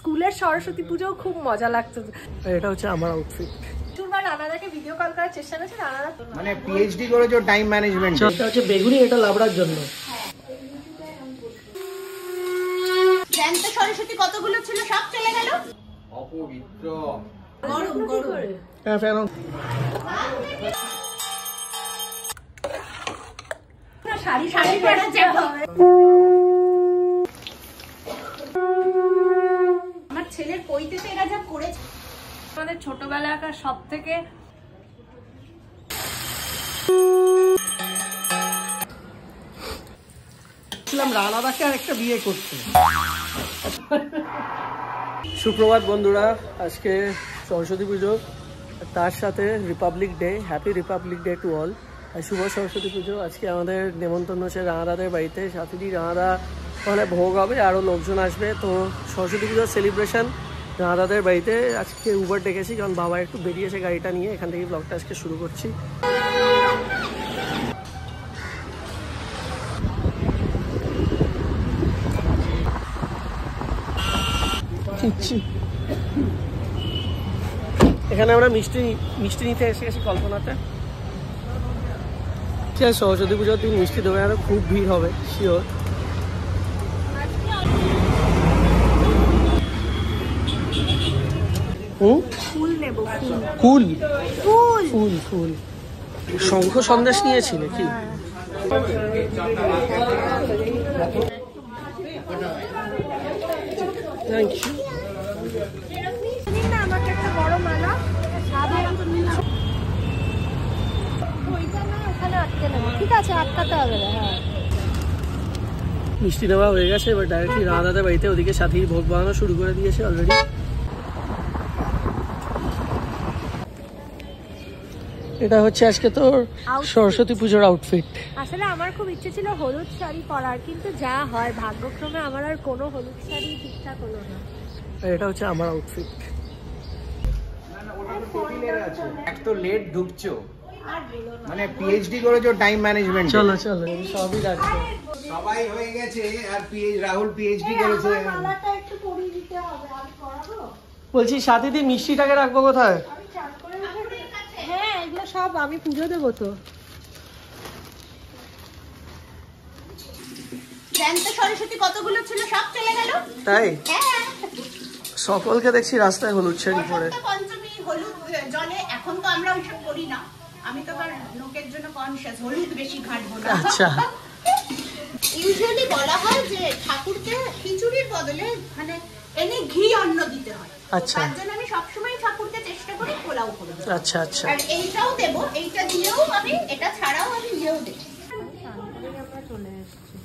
স্কুলের সরস্বতী পুজোও খুব মজা লাগতো। এটা হচ্ছে আমার আউটফিট। টুরবার রানাদাকে ভিডিও কল করার চেষ্টা করেছে, রানাদা মানে পিএইচডি করেছো টাইম ম্যানেজমেন্ট। এটা হচ্ছে বেগুনি, এটা লাবড়ার জন্য। জ্যান্ত সরস্বতী কতগুলো ছিল সব চলে গেল। অপবিত্র। গরম গরম। হ্যাঁ ফ্যান অন। শাড়ি শাড়ি পরে যাবে। আমার ছেলের কইতেতে এরা যা করেছে। আমাদের ছোটবেলাকার সব থেকে রানাদাকে আর একটা বিয়ে করতে। সুপ্রভাত বন্ধুরা, আজকে সরস্বতী পুজো, তার সাথে republic day. Happy republic day to all. শুভ সরস্বতী পুজো। আজকে আমাদের নেমন্তন্ন হচ্ছে রানাদাদের বাড়িতে। সাথে রানাদা ওখানে ভোগ হবে, আরও লোকজন আসবে। তো সরস্বতী পুজোর সেলিব্রেশন রানাদাদের বাড়িতে। আজকে উবার ডেকেছি কারণ বাবা একটু বেরিয়েছে গাড়িটা নিয়ে। এখান থেকে ব্লগটা আজকে শুরু করছি। এখানে আমরা মিষ্টি নিতে এসে গেছি কল্পনাতে। সরস্বতী পুজোর দিন মিষ্টি দেবে, আরো খুব ভিড় হবে শিওর। ফুল নেব। ফুল ফুল ফুল ফুল শঙ্খ সন্দেশ নিয়েছি নাকি? Thank you. আমাকে একটা বড় মালা ঠিক আছে, আটকাতে হবে না। হ্যাঁ, মিষ্টি দেওয়া হয়ে গেছে, এবার ডাইরেক্টলি রানাদাদের বাড়িতে। ওদিকে সাথেই ভোগ বানানো শুরু করে দিয়েছে অলরেডি। এটা হচ্ছে আজকে তোর সরস্বতী পুজোর আউটফিট। আসলে আমার খুব ইচ্ছে ছিল হলুদ শাড়ি পরার, কিন্তু যা হয় ভাগ্যক্রমে আমার আর কোনো হলুদ শাড়ি ঠিকঠাক হলো না। এটা হচ্ছে আমার আউটফিট। এক তো লেট ঢুকছো, মানে পিএইচডি করেছো টাইম ম্যানেজমেন্ট। চলো চলো, সবই রাখছো। সবাই হয়ে গেছে, আর রাহুল পিএইচডি করেছে। বলছি সাথে দিয়ে মিষ্টিটাকে রাখবো কোথায়? হ্যাঁ, এগুলো সব আমি পুজো দেবো তো। জ্যান্ত সরস্বতী কতগুলো ছিল সব চলে গেল। তাই হ্যাঁ, সকলকে দেখছি রাস্তায় হলুদ শাড়ি পরে। পঞ্চমী হলুদ জলে। এখন তো আমরা ওইসব করি না, আমি তো আমার লোকের জন্য কনসিয়াস, হলুদ বেশি ঘাটবো না। আচ্ছা, ইউজুয়ালি বলা হয় যে ঠাকুরকে খিচুড়ির বদলে মানে এনে ঘি অন্ন দিতে হয়। আচ্ছা, তার জন্য আমি সবসময় ঠাকুরকে চেষ্টা করি পোলাও করে দিতে। আচ্ছা আচ্ছা। আর এইটাও দেব, এইটা দিয়েও আমি, এটা ছাড়াও আমি ইয়েও দেব। আমরা চলে এসেছি।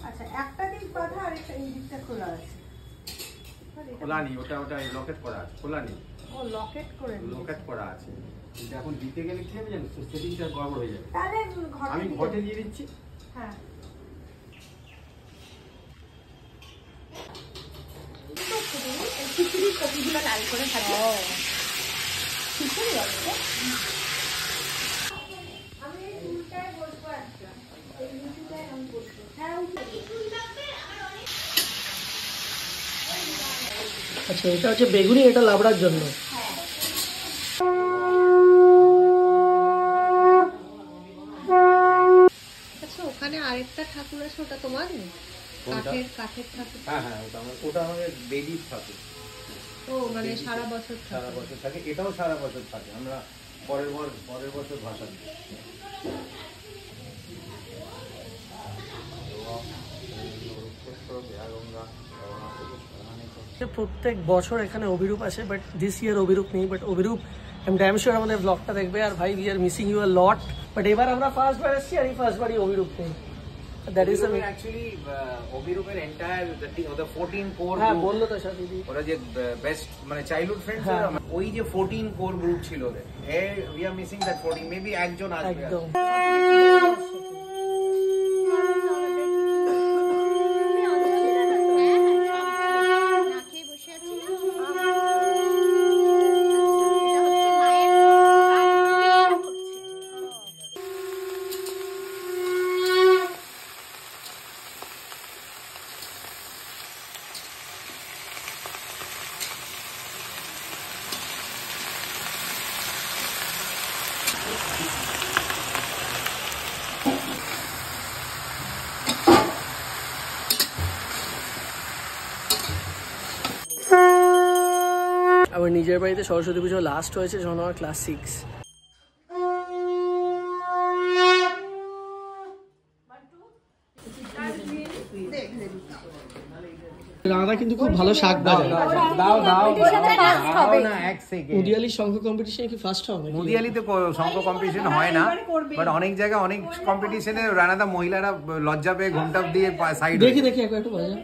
আচ্ছা, একটা দিক বাঁধা আর একটা এই দিকটা খোলা আছে। খোলা নেই, ওটা লকেট করা আছে। খোলা নেই, ও লকেট করে লকেট করা আছে। এটা এখন দিতে গেলে কি হবে জানো, সেটিংটা গড়বড় হয়ে যাবে। তাহলে আমি ঘটে দিয়ে দিচ্ছি। হ্যাঁ, খিচুড়ির কপিগুলো লাল করে থাকে। খিচুড়ি আছে। আমি এই উল্টায় বসবো একটা, এই উল্টায় আমি বসবো। হ্যাঁ, আচ্ছা, এটা হচ্ছে বেগুনি, এটা লাবড়ার জন্য। আচ্ছা, ওখানে আরেকটা ঠাকুর আছে, ওটা তোমার? কাঠের ঠাকুর। হ্যাঁ হ্যাঁ, ওটা আমাদের দেবী ঠাকুর। ও মানে সারা বছর থাকে। এটাও সারা বছর থাকে। আমরা পরের বছর ভাষা দিই। প্রত্যেক বছর এখানে অভিরূপ আসে, বাট দিস ইয়ার অভিরূপ নেই। But Abhirup I am damn sure আমাদের ব্লগটা দেখবে। আর ভাই, we are missing you a lot. But এবার আমরা ফার্স্ট বার এসেছি, আর এই ফার্স্ট বারই অভিরূপ নেই। দ্যাট ইজ অ্যাকচুয়ালি অভিরূপের এন্টায়ার দ্য 14 কোর। হ্যাঁ, বললো তো সাথী দি, ওরা যে বেস্ট মানে চাইল্ডহুড ফ্রেন্ডস, ওই যে 14 কোর গ্রুপ ছিল ওদের। We are missing that 14। Maybe একজন আসবে। একদম। আমার নিজের বাড়িতে সরস্বতী পুজো লাস্ট হয়েছে যখন আমার ক্লাস 6। রানা কিন্তু খুব ভালো শাক বাজায়। মুদিয়ালি শঙ্খ কম্পিটিশনে কি ফার্স্ট হবে? মুদিয়ালিতে শঙ্খ কম্পিটিশন হয় না, বাট অনেক জায়গায় অনেক কম্পিটিশনে রানাদা মহিলারা লজ্জা পেয়ে ঘোমটা দিয়ে সাইড দেখি একটু বাজা।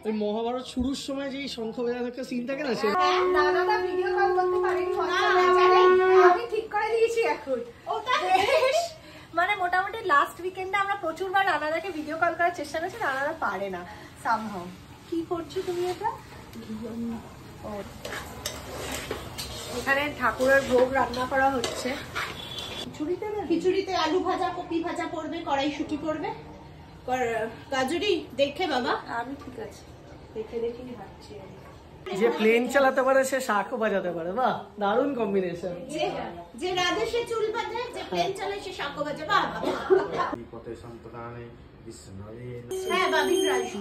ওই মহাভারত শুরুর সময় যে শঙ্খ বাজানোর একটা সিন থাকে না, সেটা নানাদা ভিডিও কল করতে পারেনি, আমি ঠিক করে দিয়েছি এখন। ওটা মানে মোটামুটি লাস্ট উইকেন্ডে আমরা প্রচুরবার রানাদাকে ভিডিও কল করার চেষ্টা করছি, রানাদা পারে না সামহাউ। কি করছো তুমি এটা? এখানে ঠাকুরের ভোগ রান্না করা হচ্ছে। খিচুড়িতে আলু ভাজা, কপি ভাজা পড়বে, কড়াইশুঁটি পড়বে, গাজরি দেখে বাবা। আমি ঠিক আছে, দেখে দেখি ভাবছি। যে প্লেন চালাতে পারে সে শাকও বাজাতে পারে। বাহ, দারুণ কম্বিনেশন। যে রাধেশে চুল বাজায়, যে প্লেন চালায় সে শাকও বাজে। বাহ হ্যাঁ,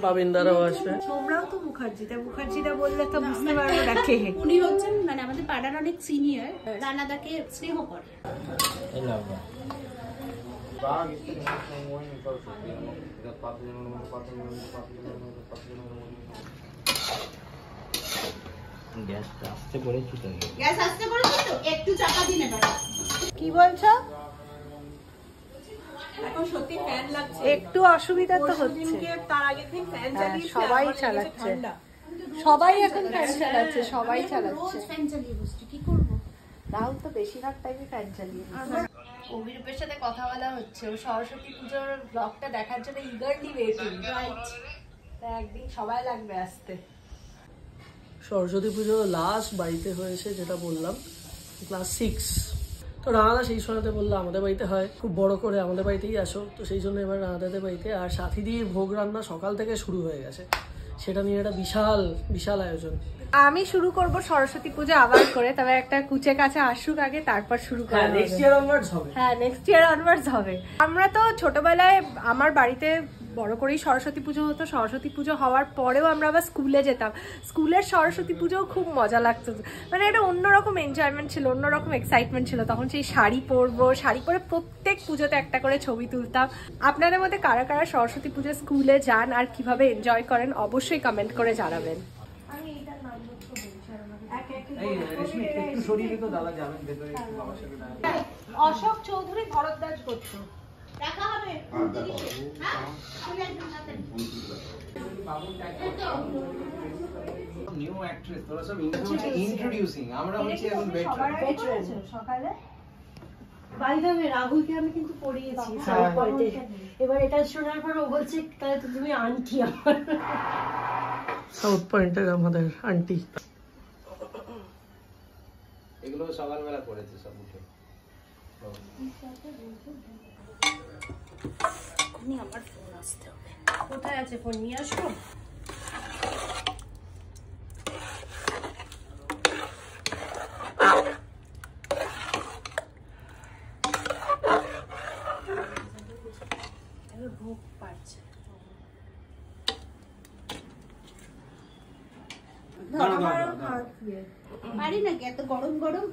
বাবিন্দারাও আসবে। তোমরাও তো মুখার্জিটা বললে তো বুঝতে পারবো না কে। উনি হচ্ছেন মানে আমাদের পাড়ার অনেক সিনিয়র, রানাদাকে স্নেহ করে। গ্যাস আসতে করেছি তো একটু চাপা দিন এবার। কি বলছো? এখন সত্যি ফ্যান লাগছে, একটু অসুবিধা তো হচ্ছে। তার আগের দিন ফ্যান চালিয়েছি, সবাই চালাচ্ছে, সবাই এখন ফ্যান চালাচ্ছে, সবাই চালাচ্ছে। ফ্যান চালিয়ে বসছি, কি করব? রাহুল তো বেশিরভাগ টাইমে ফ্যান চালিয়ে বসে। অভিরূপের সাথে কথা বলা হচ্ছে, ও সরস্বতী পুজোর ব্লগটা দেখার জন্য ইগারলি ওয়েটিং। রাইট, একদিন সবাই লাগবে আসতে। সরস্বতী পুজো লাস্ট বাড়িতে হয়েছে যেটা বললাম, ক্লাস 6। তো রানাদা সেই সময়তে বললো আমাদের বাড়িতে হয়, খুব বড় করে আমাদের বাড়িতেই আসো। তো সেই জন্য এবার রানাদাদের বাড়িতে আর সাথী দিয়ে ভোগ রান্না সকাল থেকে শুরু হয়ে গেছে। সেটা নিয়ে একটা বিশাল বিশাল আয়োজন। আমি শুরু করব সরস্বতী পুজো আবার করে, তবে একটা কুচে কাছে আসুক আগে, তারপর শুরু করব। নেক্সট ইয়ার অনওয়ার্ডস হবে। হ্যাঁ, নেক্সট ইয়ার অনওয়ার্ডস হবে। আমরা তো ছোটবেলায় আমার বাড়িতে বড় করেই সরস্বতী পুজো হতো। সরস্বতী পুজো হওয়ার পরেও আমরা আবার স্কুলে যেতাম। স্কুলের সরস্বতী পুজোও খুব মজা লাগতো, মানে একটা অন্যরকম এনজয়মেন্ট ছিল, অন্যরকম এক্সাইটমেন্ট ছিল। তখন সেই শাড়ি পরবো, শাড়ি পরে প্রত্যেক পুজোতে একটা করে ছবি তুলতাম। আপনাদের মধ্যে কারা কারা সরস্বতী পুজো স্কুলে যান আর কিভাবে এনজয় করেন অবশ্যই কমেন্ট করে জানাবেন। অশোক চৌধুরী ভরদ্বাজ গোত্র দেখা হবে। নিউ অ্যাক্ট্রেস, তোরা সব ইন্ট্রোডিউসিং, আমরা হচ্ছে এখন ভেটারান। সকালে বাই দ্য ওয়ে, রাহুলকে আমি কিন্তু পড়িয়েছি সাউথ পয়েন্টে। এবার এটা শোনার পর ও বলছে তাহলে তো তুমি আন্টি আমার। সাউথ পয়েন্টের আমাদের আন্টি। এগুলো সকালবেলা করেছে সব উঠে। আমার ফোন আসতে হবে। কোথায় আছে ফোন? নিয়ে আসবো। ভোগ পাচ্ছে পারি নাকি এত গরম গরম?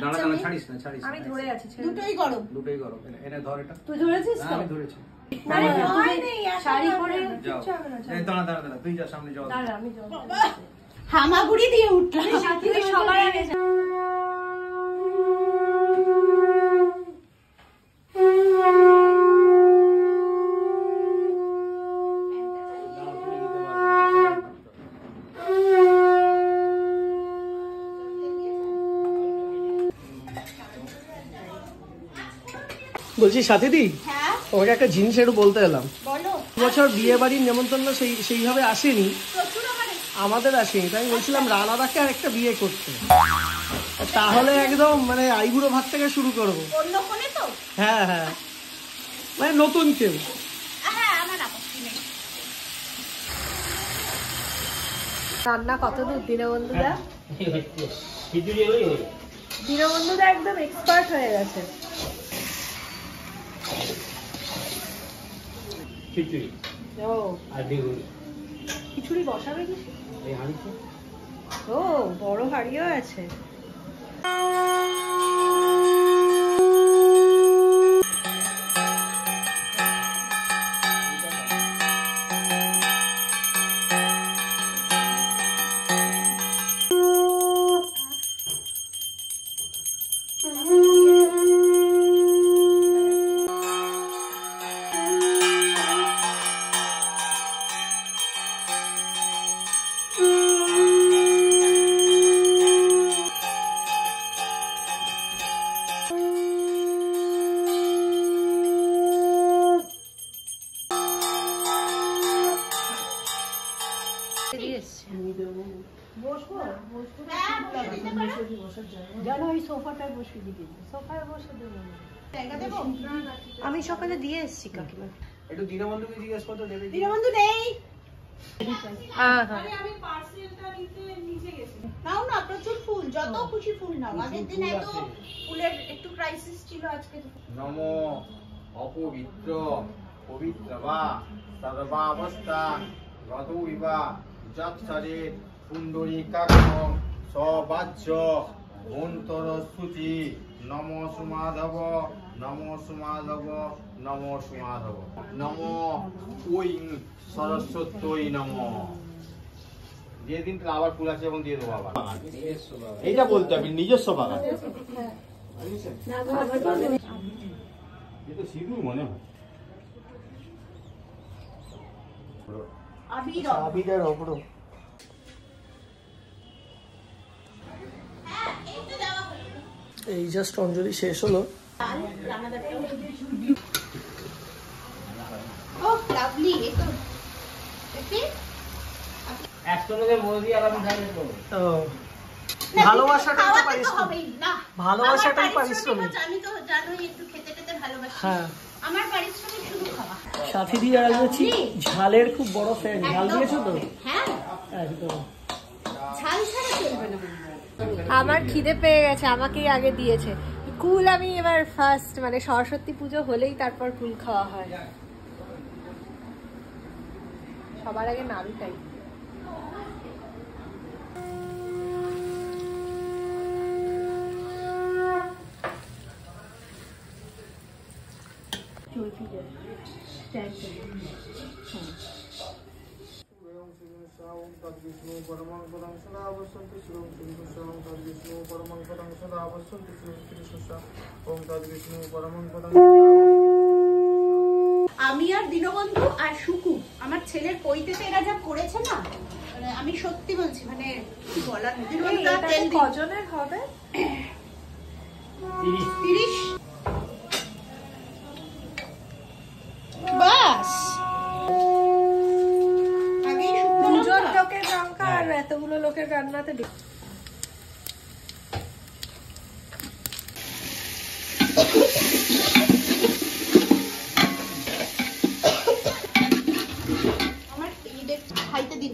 দাঁড়া দাঁড়া, ছাড়িস না, ছাড়িস না। আমি ধরে আছি, দুটোই গরম, দুটোই গরম। এনে ধর এটা। তুই ধরেছিস তো? আমি ধরেছি। শাড়ি পরে দাঁড়া দাঁড়া দাঁড়া, তুই যা সামনে যাও। দাঁড়া, আমি যাবো। হামাগুড়ি দিয়ে উঠলাম। তুই সবার আগে যা। বলছি সাথী দি, হ্যাঁ তোমাকে একটা জিনিস একটু বলতে এলাম। বলো। বছর বিয়ে বাড়ির নেমন্তন্ন সেইভাবে আসেনি, প্রচুর আমাদের আসেনি। তাই বলছিলাম রানাদাকে আর একটা বিয়ে করতে, তাহলে একদম মানে আইবুড়ো ভাত থেকে শুরু করবো। অন্য কোণে তো? হ্যাঁ হ্যাঁ, মানে নতুন কেউ। হ্যাঁ, আমার আপত্তি নেই। রান্না কত দূর দীনবন্ধুদা? দীনবন্ধুদা একদম এক্সপার্ট হয়ে গেছে। খিচুড়ি বসাবে কি? ও বড় হাড়িও আছে। আমি সকালে দিয়ে এসেছি কাকিমা। একটু দীনবন্ধুকে জিজ্ঞেস করতে দেবে। দীনবন্ধু নেই। আমি পার্সেলটা নিতে নিচে গেছি। নাও না প্রচুর ফুল, যত খুশি ফুল নাও। আগের দিন এত ফুলের একটু ক্রাইসিস ছিল, আজকে নমো অপবিত্র পবিত্রবা সর্বাবস্থা গতৌবা যৎসরে পুণ্ডরীকাক্ষং সবাচ্য অন্তরস্তুতি নমো সুমাধব নমো সুমাধব নমো সুমাধব নমো ওই সরস্বতী নমো। দিয়ে দিন তাহলে আবার ফুল আছে এবং দিয়ে দেবো আবার। এইটা বলতে হবে নিজস্ব বাগান। এটা সিঁদুর মনে হয়। আবিরের অপর এই জাস্ট অঞ্জলি শেষ হলো। ভালোবাসাটাই পারিশ্রমিক। হ্যাঁ, আমার পারিশ্রমিক শুধু খাওয়া। সাথী দিয়ে আর বলছি ঝালের খুব বড় ফ্যান। ঝাল দিয়েছো তো? হ্যাঁ একদম। ঝাল ছাড়া চলবে না। আমার খিদে পেয়ে গেছে, আমাকেই আগে দিয়েছে কুল। আমি এবার ফার্স্ট মানে সরস্বতী পুজো হলেই তারপর কুল খাওয়া হয়। সবার আগে নাড়ুটাই। বিষ্ণু পরমং পদং সদা বসন্তি শিবং শ্রীকৃষ্ণ তদ বিষ্ণু পরমং পদং সদা বসন্তি শিবং শ্রীকৃষ্ণ ওম তদ বিষ্ণু পরমং পদং। আমি আর দীনবন্ধু আর সুকু আমার ছেলের পৈতেতে এরা যা করেছে না, মানে আমি সত্যি বলছি, মানে কি বলার। কজনের হবে? 30 বাস। দুজন লোকের লঙ্কা আর এতগুলো লোকের রান্নাতে আমার খাইতে দিন।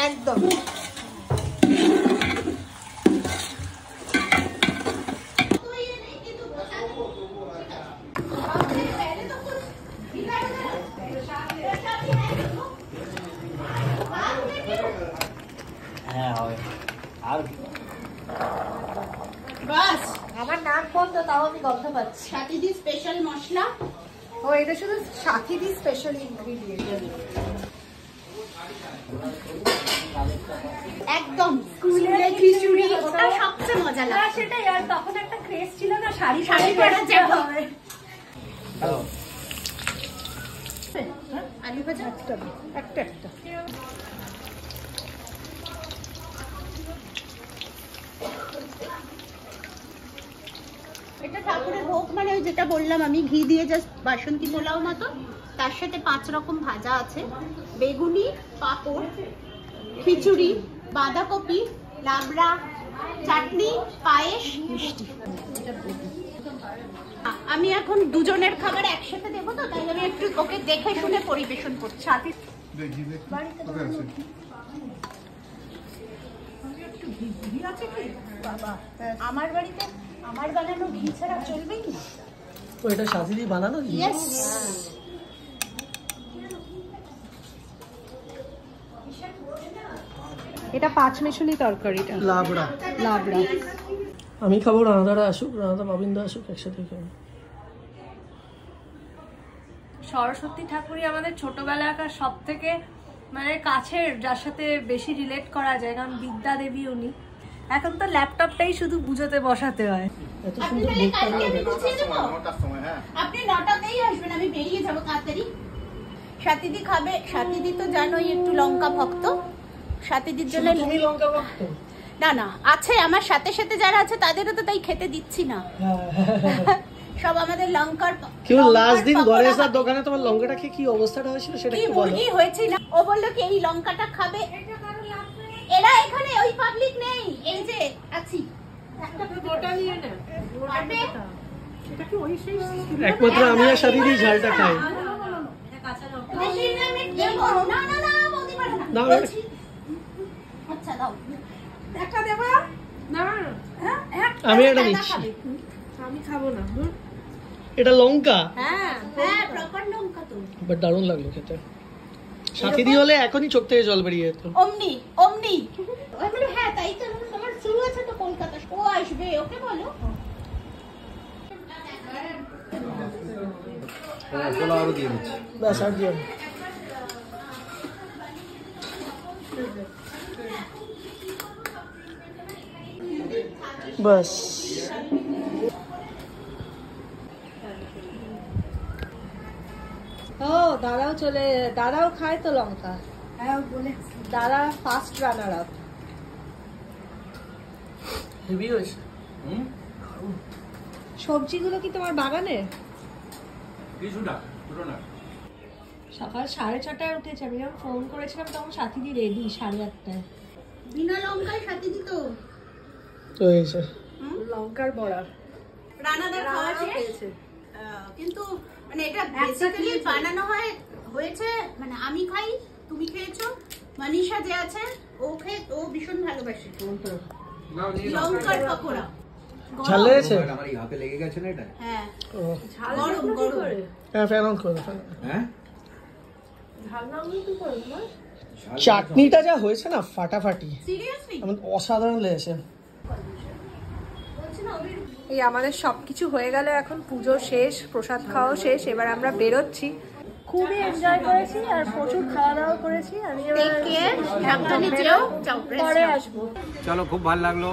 একদম বাস। আমার নাক বন্ধ, তাও আমি গন্ধ পাচ্ছি। সাথীদি স্পেশাল মশলা। ও এটা শুধু সাথীদি স্পেশাল ইনগ্রিডিয়েন্ট। একদম স্কুলের খিচুড়ি, ওটা সবচেয়ে মজা লাগে। সেটাই, আর তখন একটা ক্রেজ ছিল না শাড়ি পরা যাবে। আলু ভাজা একটা একটা। এটা ঠাকুরের ভোগ, মানে ওই যেটা বললাম আমি, ঘি দিয়ে জাস্ট বাসন্তী পোলাও মতো। তার সাথে 5 রকম ভাজা আছে, বেগুনি, পাঁপড়, খিচুড়ি, বাঁধাকপি, লাবড়া, চাটনি, পায়েস, মিষ্টি। আমি এখন দুজনের খাবার একসাথে দেবো তো, তাই আমি একটু ওকে দেখে শুনে পরিবেশন করছি। বাবা, আমার বাড়িতে আমার বানানো ঘি ছাড়া চলবেই না। এটা সাথী বানানো? ইয়েস। এটা পাঁচমেশালি তরকারিটা লাবড়া। লাবড়া। আমি খাবো, রানাদারা আসুক, রানাদা বাবিন্দা আসুক, একসাথে খাবো। সরস্বতী ঠাকুরই আমাদের ছোটবেলাকার সব থেকে মানে কাছের, যার সাথে বেশি রিলেট করা যায়, কারণ বিদ্যা দেবী উনি। এখন তো ল্যাপটপটাই শুধু পুজোতে বসাতে হয়। এত সুন্দর দেখতে আপনি 9টাতেই আসবেন, আমি বেরিয়ে যাবো তাড়াতাড়ি। সাথীদি খাবে, সাথীদি তো জানোই একটু লঙ্কা ভক্ত। সাথীদির জন্য লঙ্কা ভক্ত? না না, আছে আমার সাথে সাথে যারা আছে তাদেরও তো তাই খেতে দিচ্ছি না। সব আমাদের লঙ্কার। কেউ লাস্ট দিন গণেশদার দোকানে তোমার লঙ্কাটা খেয়ে কি অবস্থাটা হয়েছিল সেটা কি বলো? কি হয়েছিল? ও বললো কি এই লঙ্কাটা খাবে। এরা এখানে ওই পাবলিক নেই, এই যে আছি। একমাত্র আমি আর সাথী ঝালটা খাই। আচ্ছা দাও, একটা দেবো না? আমি এটা নিচ্ছি। আমি খাবো না। এটা লঙ্কা? হ্যাঁ হ্যাঁ, প্রপার লঙ্কা তো। বাট দারুণ লাগলো খেতে। সাথী হলে এখনই চোখ থেকে জল বেরিয়ে যেত। অমনি অমনি। হ্যাঁ তাই তো, তোমার শুরু আছে তো কলকাতা, ও আসবে, ওকে বলো। আরো দিয়ে দিচ্ছি। ব্যাস আর দিও। বাস। ও দাদাও খায় তো লঙ্কা। হ্যাঁ বলে, দাদা ফার্স্ট রানার আপ। হেভি হয়েছে। সবজিগুলো কি তোমার বাগানে? কিছুটা, ছোট না। সকাল 6:30টায় উঠেছে, আমি যখন ফোন করেছিলাম তখন সাথীদি রেডি 8:30টায়। বিনা লঙ্কায় সাথীদি তো হয়েছে লঙ্কার বড়া রানাদার খাওয়া শেষ। কিন্তু মানে এটা বেসিক্যালি বানানো হয়েছে, মানে আমি খাই, তুমি খেয়েছো, মনীষা যে আছে ও ভীষণ ভালোবাসে লঙ্কার পকোড়া। ঝাল লেগেছে? আমার এই হাতে লেগে গেছে না এটা। হ্যাঁ গরম গরম। হ্যাঁ ফ্যান অন করো। হ্যাঁ, ঝাল না হলে কি করব না? চাটনিটা যা হয়েছে না ফাটাফাটি, সিরিয়াসলি আমার অসাধারণ লেগেছে। এই আমাদের সবকিছু হয়ে গেল, এখন পুজো শেষ, প্রসাদ খাওয়া শেষ, এবার আমরা বেরোচ্ছি। খুবই এনজয় করেছি আর প্রচুর খাওয়া দাওয়া করেছি। আমি পরে আসবো। চলো, খুব ভালো লাগলো।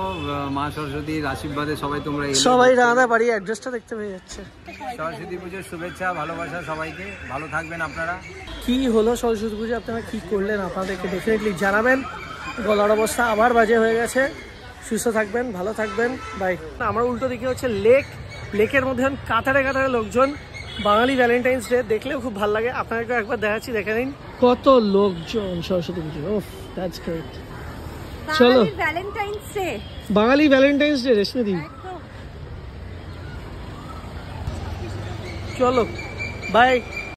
মা সরস্বতীর আশীর্বাদে সবাই তোমরা এলে। সবাই রাধা বাড়ি অ্যাড্রেসটা দেখতে পেয়ে যাচ্ছে। সরস্বতী পুজোর শুভেচ্ছা, ভালোবাসা সবাইকে। ভালো থাকবেন আপনারা। কি হলো সরস্বতী পুজো, আপনারা কি করলেন আপনাদেরকে ডেফিনেটলি জানাবেন। গলার অবস্থা আবার বাজে হয়ে গেছে। সুস্থ থাকবেন, ভালো থাকবেন, বাই। আমার উল্টো দিকে হচ্ছে লেকের মধ্যে কাতারে কাতারে লোকজন। বাঙালি ভ্যালেন্টাইন্স ডে দেখলেও খুব ভালো লাগে। আপনাদেরকে একবার দেখাচ্ছি, দেখে নিন কত লোকজন সরস্বতী পুজো। ওফ, দ্যাটস গ্রেট। চলো, ভ্যালেন্টাইন্স ডে, বাঙালি ভ্যালেন্টাইন্স ডে রেশমিদি। চলো বাই।